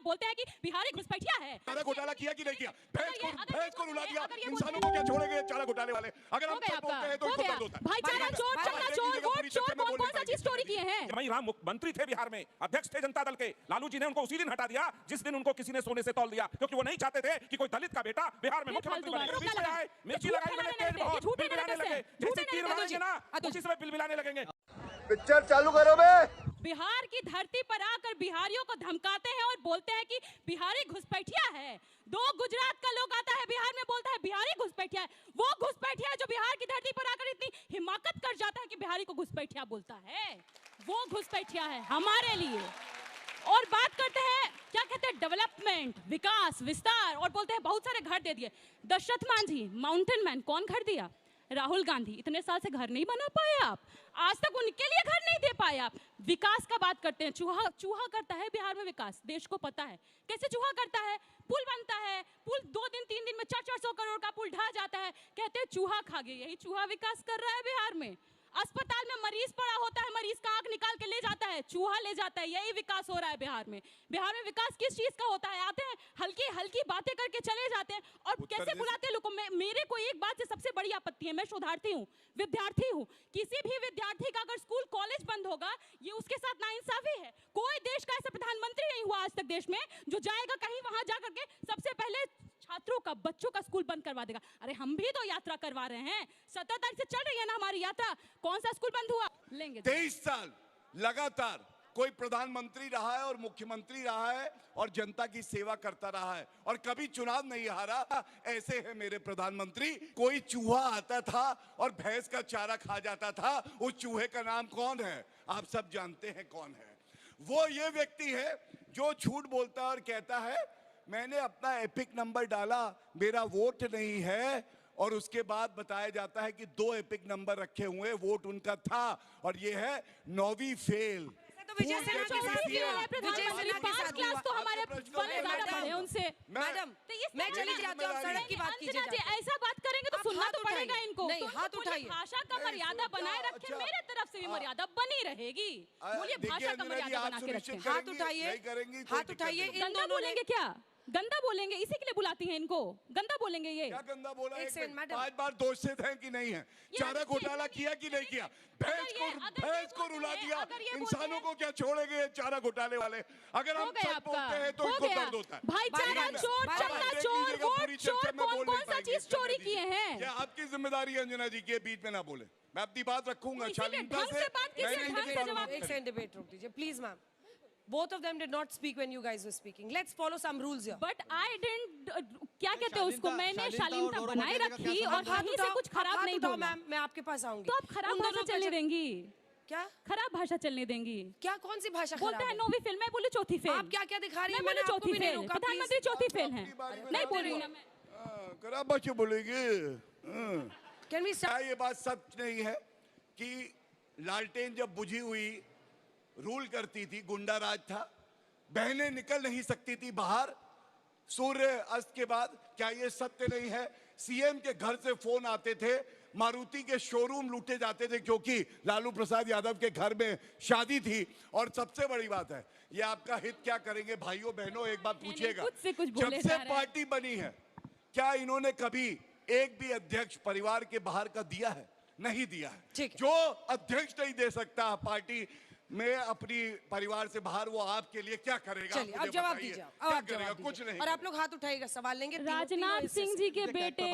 बोलते हैं कि बिहारी घुसपैठिया है। चारा घोटाला किया कि नहीं किया? भैंस को रुला दिया। इंसानों को क्या छोड़ेंगे चारा घोटाले वाले? अगर हम सब बोलते हैं तो इनको दर्द होता है। भाईचारा चोर, चमड़ा चोर, वोट चोर, कौन सा चीज चोरी किए हैं? जमाई राम मुख्यमंत्री थे बिहार में, अध्यक्ष थे जनता दल के। लालू जी ने उनको उसी दिन हटा दिया जिस दिन उनको किसी ने सोने से तौल दिया, क्योंकि वो नहीं चाहते थे कि कोई दलित का बेटा बिहार में मुख्यमंत्री बने। बीच में आए, मिर्ची लगाई मैंने तेज बहुत, बिलबिलाने लगे। जैसे तीर मारेंगे ना उसी समय बिलबिलाने लगेंगे। पिक्चर चालू करो बे। बिहार की धरती पर आकर बिहारियों को धमकाते हैं और बोलते हैं कि बिहारी घुसपैठिया है। दो गुजरात का लोग आता है बिहार में, बोलता है बिहारी घुसपैठिया है। वो घुसपैठिया है जो बिहार की धरती पर आकर इतनी हिमाकत कर जाता है कि बिहारी को घुसपैठिया बोलता है। वो घुसपैठिया है हमारे लिए। और बात करते हैं क्या कहते हैं, डेवलपमेंट, विकास, विस्तार, और बोलते हैं बहुत सारे घर दे दिए। दशरथ मांझी माउंटेन मैन, कौन घर दिया? राहुल गांधी। इतने साल से घर नहीं बना पाए आप, आज तक उनके लिए घर नहीं दे पाए आप। विकास का बात करते हैं, चूहा करता है बिहार में विकास, देश को पता है कैसे चूहा करता है। पुल बनता है, पुल 2 दिन 3 दिन में 400 करोड़ का पुल ढह जाता है, कहते हैं चूहा खा गया। यही चूहा विकास कर रहा है बिहार में। अस्पताल में मरीज पड़ा होता है, मरीज का आंख निकाल के ले जाता है, चूहा ले जाता है। यही विकास हो रहा है बिहार में। बिहार में विकास किस चीज का होता है? आते हैं हल्की हल्की बातें करके चले जाते हैं और कैसे बुलाते हैं लोगों को। मेरे को एक बात से सबसे बड़ी आपत्ति है, मैं शोधार्थी हूँ, विद्यार्थी हूँ। किसी भी विद्यार्थी का अगर स्कूल कॉलेज बंद होगा, ये उसके साथ नाइंसाफी है। कोई देश का ऐसा प्रधानमंत्री नहीं हुआ आज तक देश में जो जाएगा कहीं वहां जाकर के सबसे पहले छात्रों का, बच्चों का स्कूल बंद करवा देगा। अरे हम भी तो यात्रा करवा रहे हैं, 17 तारीख से चल रही है ना हमारी यात्रा। कौन सा स्कूल बंद हुआ? लेंगे 23 साल लगातार कोई प्रधानमंत्री रहा है और मुख्यमंत्री रहा है और जनता की सेवा करता रहा है और कभी चुनाव नहीं हारा। ऐसे है मेरे प्रधानमंत्री। कोई चूहा आता था और भैंस का चारा खा जाता था। उस चूहे का नाम कौन है? आप सब जानते हैं कौन है। वो ये व्यक्ति है जो झूठ बोलता है और कहता है मैंने अपना एपिक नंबर डाला, मेरा वोट नहीं है, और उसके बाद बताया जाता है कि 2 एपिक नंबर रखे हुए, वोट उनका था, और ये है 9वीं फेल। तो विजय सेना के साथ तो हमारे उनसे मैडम, मैं चली जाती हूँ, सड़क की बात कीजिए। ऐसा बात करेंगे तो सुनना तो पड़ेगा इनको। नहीं, हाथ उठाइए। भाषा का मर्यादा बनाए रखें, मेरे तरफ से भी मर्यादा बनी रहेगी। बोलिए भाषा का मर्यादा बना के रखें। हाथ उठाइए, हाथ उठाइए। गंदा बोलेंगे क्या? गंदा बोलेंगे, इसी के लिए बुलाती हैं इनको। गंदा बोलेंगे ये? क्या गंदा बोला? 5 बार दोषित हैं कि नहीं है? चारा घोटाला किया कि नहीं किया? भैंस को रुला दिया। इंसानों को क्या छोड़ेंगे चारा घोटाले वाले? अगर हम सब बोलते हैं तो इनको दर्द होता है। भाईचारा चोर, चमड़ा चोर, वोट चोर, कौन सा चीज चोरी किए हैं? क्या आपकी जिम्मेदारी है अंजना जी के बीच में ना बोले? मैं अपनी बात रखूंगा शालीनता से। एक सेकंड डिबेट रोक दीजिए please ma'am. Both of them did not speak when you guys were speaking. Let's follow some rules here. But I didn't. क्या कहते हैं उसको? मैंने शालीनता बनाए रखी और कहीं से कुछ खराब नहीं बोला। मैम मैं आपके पास आऊंगी। तो आप खराब भाषा चलने देंगी? क्या खराब भाषा चलने देंगी? क्या कौन सी भाषा? बोलते हैं 9वीं फेल, मैं बोली 4थी फेल। आप क्या क्या दिखा रही हैं? मैंने चौथी फेल, प्रधानमंत्री 4थी फेल हैं। नहीं बोल रही हूँ ना मैं। खराब भाषा बोलेगी? Can we क्या ये बात सच नहीं है कि लालटेन जब बुझी हुई रूल करती थी, गुंडा राज था, बहनें निकल नहीं सकती थी बाहर सूर्य अस्त के बाद? क्या ये सत्य नहीं है? सीएम के घर से फोन आते थे, मारुति के शोरूम लूटे जाते थे क्योंकि लालू प्रसाद यादव के घर में शादी थी। और सबसे बड़ी बात है, ये आपका हित क्या करेंगे भाइयों बहनों? एक बात पूछिएगा, जब से पार्टी बनी है क्या इन्होंने कभी एक भी अध्यक्ष परिवार के बाहर का दिया है? नहीं दिया है। जो अध्यक्ष नहीं दे सकता पार्टी में अपनी परिवार से बाहर, वो आपके लिए क्या करेगा? चलिए अब जवाब दीजिए। क्या करेगा? कुछ नहीं। और आप लोग हाथ उठाइएगा, सवाल लेंगे। राजनाथ सिंह जी के बेटे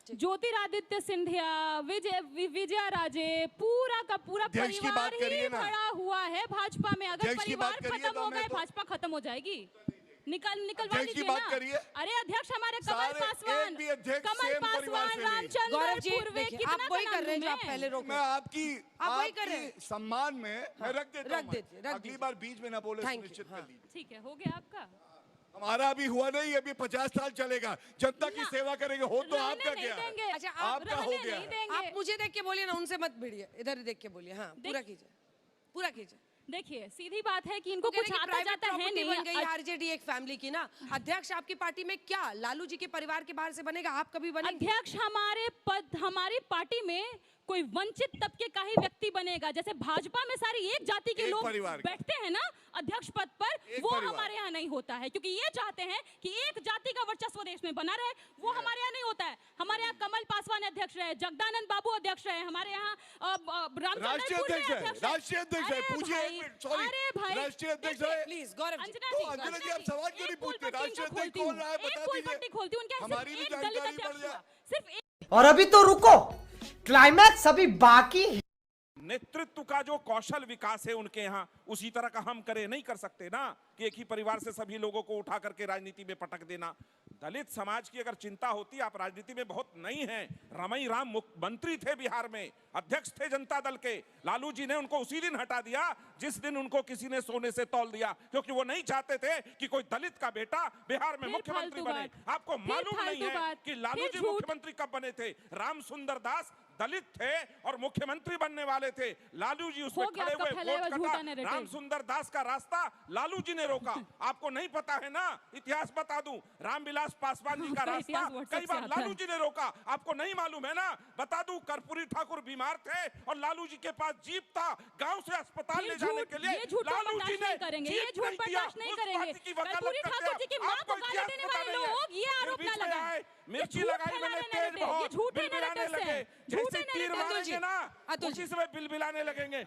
ज्योतिरादित्य सिंधिया, विजया राजे, पूरा का पूरा परिवार ही खड़ा हुआ है भाजपा में। अगर परिवार खत्म हो गए, भाजपा खत्म हो जाएगी। निकलवा लीजिए ना। अरे अध्यक्ष हमारे कमल पासवान, रामचंद्र पूर्वे, आप वही कर रहे हैं जो आप पहले रोक। मैं आपकी सम्मान में मैं रख देता हूं। अगली बार बीच में ना बोले, सुनिश्चित कर लीजिए। ठीक है, हो गया आपका। हमारा अभी हुआ नहीं, अभी 50 साल चलेगा। जनता की सेवा करेंगे। हो तो आपका क्या है? अच्छा आपका हो गया। आप मुझे देख के बोलिए ना, उनसे मत भिड़िए, इधर देख के बोलिए। हाँ पूरा कीजिए, पूरा कीजिए। देखिए सीधी बात है कि इनको कुछ आता जाता है नहीं। बन गई आरजेडी एक फैमिली की ना। अध्यक्ष आपकी पार्टी में क्या लालू जी के परिवार के बाहर से बनेगा? आप कभी बनेंगे अध्यक्ष? हमारी पार्टी में कोई वंचित तबके का ही व्यक्ति बनेगा। जैसे भाजपा में सारी एक जाति के एक लोग परिवार का। बैठते हैं ना अध्यक्ष पद पर, एक वो परिवार। हमारे यहाँ नहीं होता है, क्योंकि ये चाहते हैं कि एक जाति का वर्चस्व देश में बना रहे। वो हमारे यहाँ नहीं होता है। हमारे यहाँ कमल पासवान अध्यक्ष रहे, जगदानंद बाबू अध्यक्ष रहे, हमारे यहाँ राष्ट्रीय अध्यक्ष है, राष्ट्रीय अध्यक्ष है। पूछिए, सॉरी, अरे भाई, राष्ट्रीय अध्यक्ष है। Please, Gaurav ji. अंजना तो जी, अंजना जी, आप सवाल क्यों नहीं एक पोल पूछते? पट्टी राष्ट्रीय इनका अध्यक्ष खोलती कौन रहा है, हूँ, बता एक पोल दीजिए। पट्टी खोलती हूँ, उनके यहाँ हमारी सिर्फ भी एक दलित जानकारी बढ़ अध्यक्ष जाए। हुआ, सिर्फ एक। और अभी तो रुको, क्लाइमैक्स अभी बाकी है। नेतृत्व का जो कौशल विकास है उनके यहाँ, उसी तरह का हम करे नहीं कर सकते ना कि एक ही परिवार से सभी लोगों को उठा करके राजनीति में पटक देना। दलित समाज की अगर चिंता होती, आप राजनीति में बहुत नई हैं। रमई राम मुख्यमंत्री थे बिहार में, अध्यक्ष थे जनता दल के। लालू जी ने उनको उसी दिन हटा दिया जिस दिन उनको किसी ने सोने से तौल दिया, क्योंकि वो नहीं चाहते थे कि कोई दलित का बेटा बिहार में फिर मुख्यमंत्री फालतू बने। बात, आपको फिर मालूम नहीं फालतू है बात, कि लालू फिर जी झूठ। मुख्यमंत्री कब बने थे? राम सुंदर दास दलित थे और मुख्यमंत्री बनने वाले थे। लालू जी उसमें हो गया खड़े आपका हुए फैला हुआ वोट झूठा कटा। narrative। राम सुंदर दास का रास्ता लालू जी ने रोका। आपको नहीं पता है ना? इतिहास बता दूं, रामविलास पासवान जी का आपका रास्ता इतिहास WhatsApp कई से बार आता है। लालू जी ने रोका। आपको नहीं मालूम है ना? बता दूं, कर्पूरी ठाकुर बीमार थे और लालू जी के पास जीप था गांव से अस्पताल ये ले जाने झूठ- के लिए। ये झूठ तो लालू जी बर्दाश्त ने नहीं करेंगे, ये जीप झूठ नहीं दिया। बर्दाश्त नहीं उस करेंगे। पार्टी की वकालत कर्पूरी करते ठाकुर जी की हैं। मां आपको को गाली इतिहास देने पता वाले नहीं है। लोग, ये फिर आरोप बीच ना में लगाएं। आए, ये मिर्ची झूठ लगाई फैला मैंने रहे तेज narrative, ये बहुत, झूठे बिलबिलाने narratives लगे। हैं, जैसे झूठे तीर narratives मारेंगे हैं। ना, अतुल उसी जी। समय बिलबिलाने लगेंगे।